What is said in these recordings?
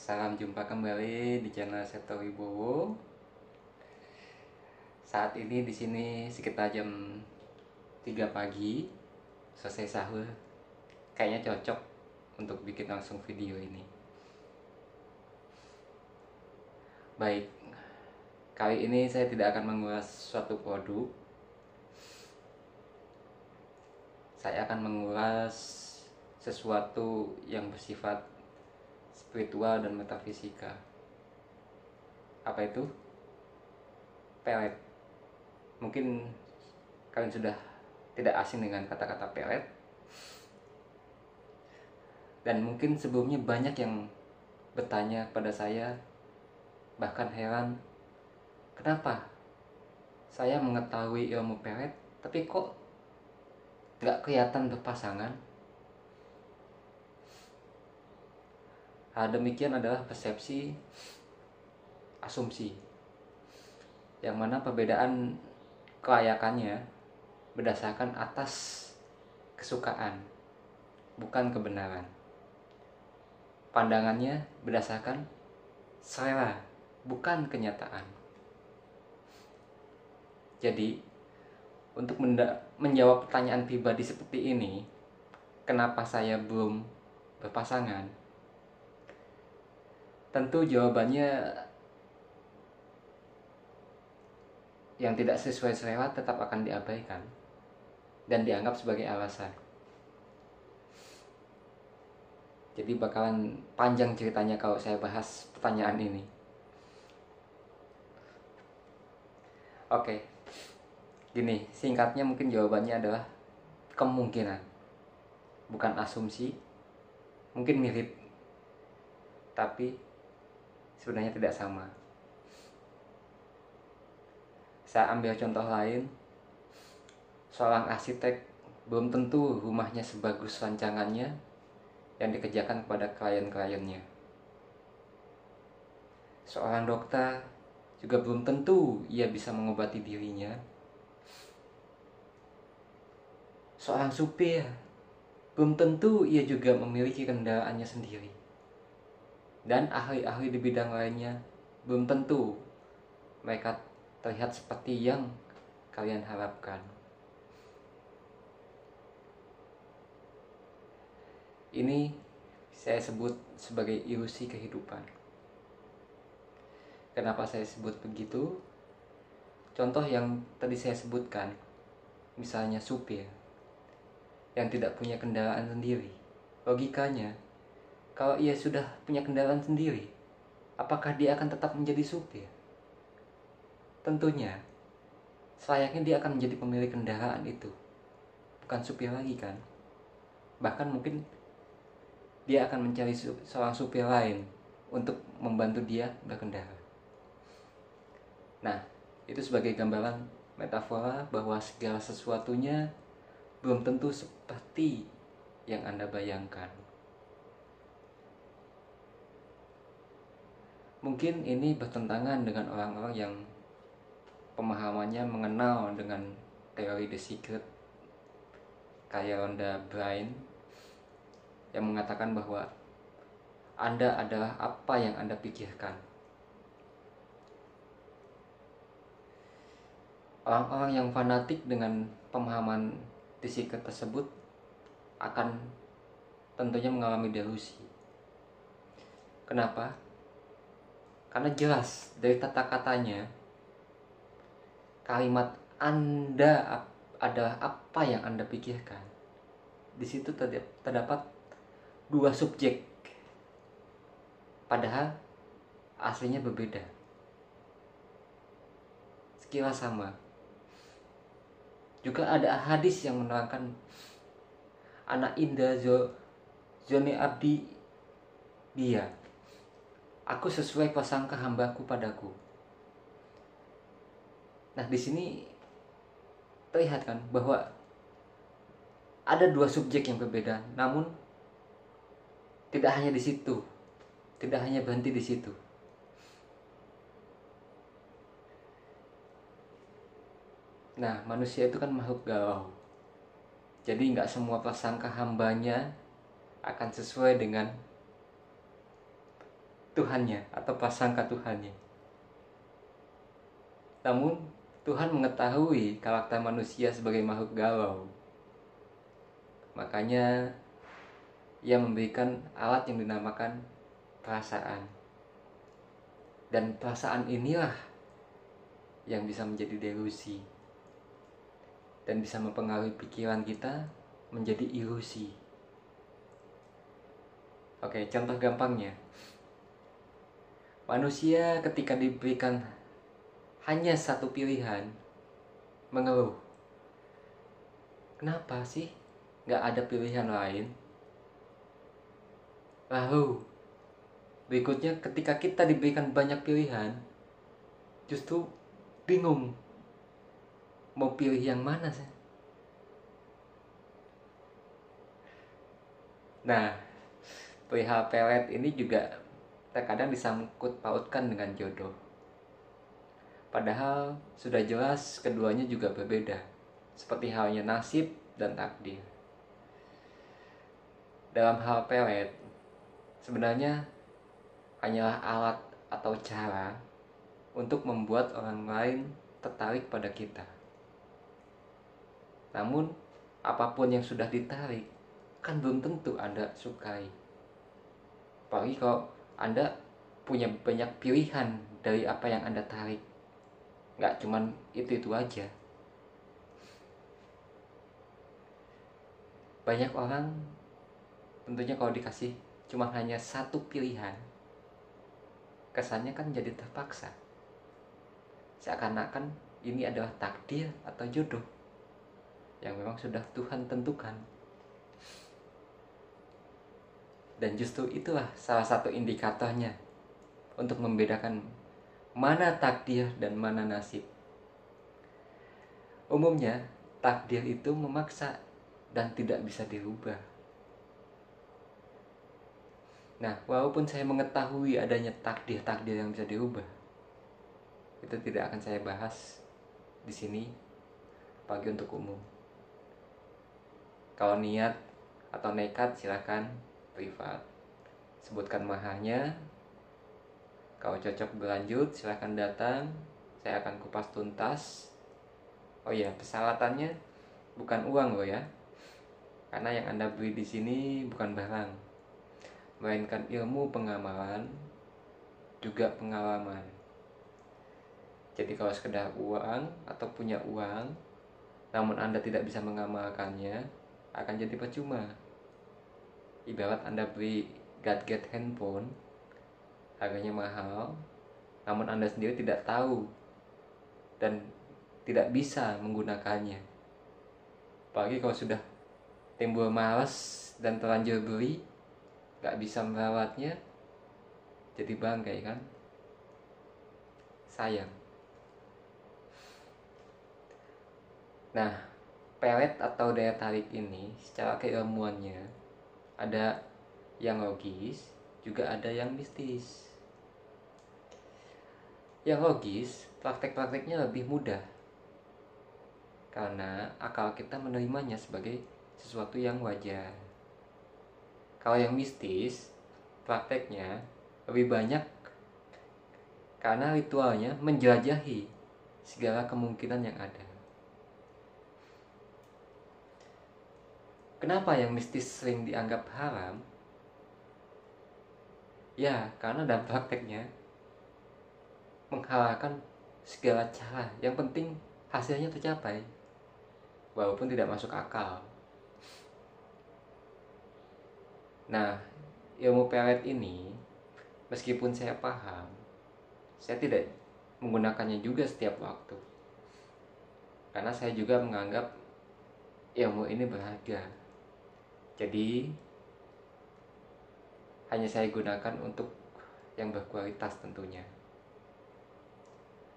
Salam jumpa kembali di channel Seto Wibowo. Saat ini di sini sekitar jam 3 pagi, selesai sahur. Kayaknya cocok untuk bikin langsung video ini. Baik, kali ini saya tidak akan mengulas suatu produk. Saya akan mengulas sesuatu yang bersifat spiritual dan metafisika. Apa itu? Pelet. Mungkin kalian sudah tidak asing dengan kata-kata pelet. Dan mungkin sebelumnya banyak yang bertanya kepada saya, bahkan heran, kenapa saya mengetahui ilmu pelet tapi kok gak kelihatan berpasangan. Hal demikian adalah persepsi, asumsi, yang mana perbedaan kelayakannya berdasarkan atas kesukaan, bukan kebenaran. Pandangannya berdasarkan selera, bukan kenyataan. Jadi, untuk menjawab pertanyaan pribadi seperti ini, kenapa saya belum berpasangan? Tentu jawabannya yang tidak sesuai selera tetap akan diabaikan dan dianggap sebagai alasan. Jadi bakalan panjang ceritanya kalau saya bahas pertanyaan ini. Oke, gini, singkatnya mungkin jawabannya adalah kemungkinan, bukan asumsi. Mungkin mirip, tapi sebenarnya tidak sama. Saya ambil contoh lain. Seorang arsitek belum tentu rumahnya sebagus rancangannya yang dikerjakan kepada klien-kliennya. Seorang dokter juga belum tentu ia bisa mengobati dirinya. Seorang supir belum tentu ia juga memiliki kendaraannya sendiri. Dan ahli-ahli di bidang lainnya belum tentu mereka terlihat seperti yang kalian harapkan. Ini saya sebut sebagai ilusi kehidupan. Kenapa saya sebut begitu? Contoh yang tadi saya sebutkan, misalnya supir yang tidak punya kendaraan sendiri. Logikanya, kalau ia sudah punya kendaraan sendiri, apakah dia akan tetap menjadi supir? Tentunya, selayaknya dia akan menjadi pemilik kendaraan itu, bukan supir lagi kan? Bahkan mungkin dia akan mencari seorang supir lain untuk membantu dia berkendara. Nah, itu sebagai gambaran metafora bahwa segala sesuatunya belum tentu seperti yang Anda bayangkan. Mungkin ini bertentangan dengan orang-orang yang pemahamannya mengenal dengan teori The Secret, kayak Rhonda Byrne, yang mengatakan bahwa Anda adalah apa yang Anda pikirkan. Orang-orang yang fanatik dengan pemahaman The Secret tersebut akan tentunya mengalami delusi. Kenapa? Karena jelas dari tata katanya, kalimat Anda adalah apa yang Anda pikirkan. Di situ terdapat dua subjek, padahal aslinya berbeda. Sekilas sama. Juga ada hadis yang menerangkan anak indah Zoni Abdi dia, aku sesuai prasangka hambaku padaku. Nah, di sini terlihat kan bahwa ada dua subjek yang berbeda, namun tidak hanya di situ, tidak hanya berhenti di situ. Nah, manusia itu kan makhluk galau. Jadi nggak semua prasangka hambanya akan sesuai dengan Tuhannya atau prasangka Tuhannya. Namun Tuhan mengetahui karakter manusia sebagai makhluk galau. Makanya Ia memberikan alat yang dinamakan perasaan. Dan perasaan inilah yang bisa menjadi delusi dan bisa mempengaruhi pikiran kita menjadi ilusi. Oke, contoh gampangnya. Manusia ketika diberikan hanya satu pilihan mengeluh. Kenapa sih nggak ada pilihan lain? Lalu berikutnya ketika kita diberikan banyak pilihan, justru bingung mau pilih yang mana sih? Nah, perihal pelet ini juga terkadang disangkut pautkan dengan jodoh. Padahal sudah jelas keduanya juga berbeda, seperti halnya nasib dan takdir. Dalam hal pelet, sebenarnya hanyalah alat atau cara untuk membuat orang lain tertarik pada kita. Namun, apapun yang sudah ditarik, kan belum tentu Anda sukai. Apalagi kalau Anda punya banyak pilihan dari apa yang Anda tarik. Nggak cuman itu aja. Banyak orang tentunya kalau dikasih cuma hanya satu pilihan, kesannya kan jadi terpaksa. Seakan-akan ini adalah takdir atau jodoh yang memang sudah Tuhan tentukan. Dan justru itulah salah satu indikatornya untuk membedakan mana takdir dan mana nasib. Umumnya, takdir itu memaksa dan tidak bisa dirubah. Nah, walaupun saya mengetahui adanya takdir-takdir yang bisa dirubah, itu tidak akan saya bahas di sini, apalagi untuk umum. Kalau niat atau nekat silakan privat. Sebutkan mahalnya. Kalau cocok berlanjut silakan datang. Saya akan kupas tuntas. Oh iya, persyaratannya bukan uang loh ya. Karena yang Anda beli di sini bukan barang, melainkan ilmu pengamalan, juga pengalaman. Jadi kalau sekedar uang atau punya uang, namun Anda tidak bisa mengamalkannya, akan jadi percuma. Ibarat Anda beli gadget handphone, harganya mahal, namun Anda sendiri tidak tahu dan tidak bisa menggunakannya. Apalagi kalau sudah timbul malas dan terlanjur beli, gak bisa merawatnya, jadi bangkai kan? Sayang. Nah, pelet atau daya tarik ini secara keilmuannya ada yang logis, juga ada yang mistis. Yang logis, praktek-prakteknya lebih mudah karena akal kita menerimanya sebagai sesuatu yang wajar. Kalau yang mistis, prakteknya lebih banyak karena ritualnya menjelajahi segala kemungkinan yang ada. Kenapa yang mistis sering dianggap haram? Ya, karena dalam prakteknya menghalalkan segala cara, yang penting hasilnya tercapai, walaupun tidak masuk akal. Nah, ilmu pelet ini, meskipun saya paham, saya tidak menggunakannya juga setiap waktu. Karena saya juga menganggap ilmu ini berharga. Jadi, hanya saya gunakan untuk yang berkualitas tentunya.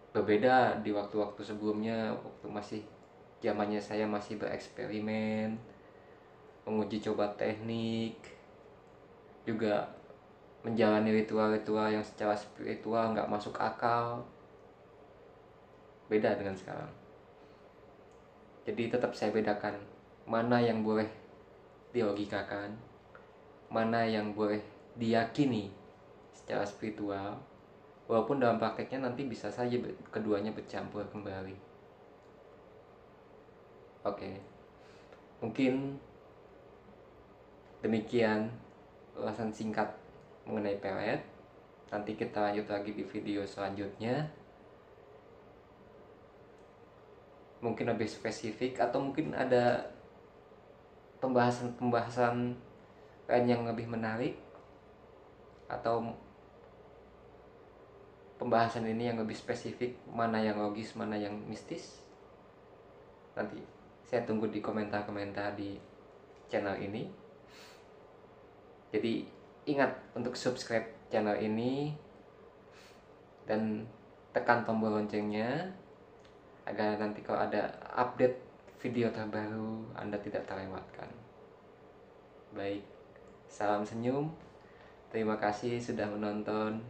Berbeda di waktu-waktu sebelumnya, waktu masih zamannya saya masih bereksperimen, menguji coba teknik, juga menjalani ritual-ritual yang secara spiritual nggak masuk akal. Beda dengan sekarang. Jadi tetap saya bedakan mana yang boleh dilogikakan, mana yang boleh diyakini secara spiritual, walaupun dalam prakteknya nanti bisa saja keduanya bercampur kembali. Oke, mungkin demikian ulasan singkat mengenai pelet. Nanti kita lanjut lagi di video selanjutnya, mungkin lebih spesifik, atau mungkin ada pembahasan lain yang lebih menarik, atau pembahasan ini yang lebih spesifik, mana yang logis, mana yang mistis. Nanti saya tunggu di komentar-komentar di channel ini. Jadi ingat untuk subscribe channel ini dan tekan tombol loncengnya agar nanti kalau ada update video terbaru Anda tidak terlewatkan. Baik, salam senyum. Terima kasih sudah menonton.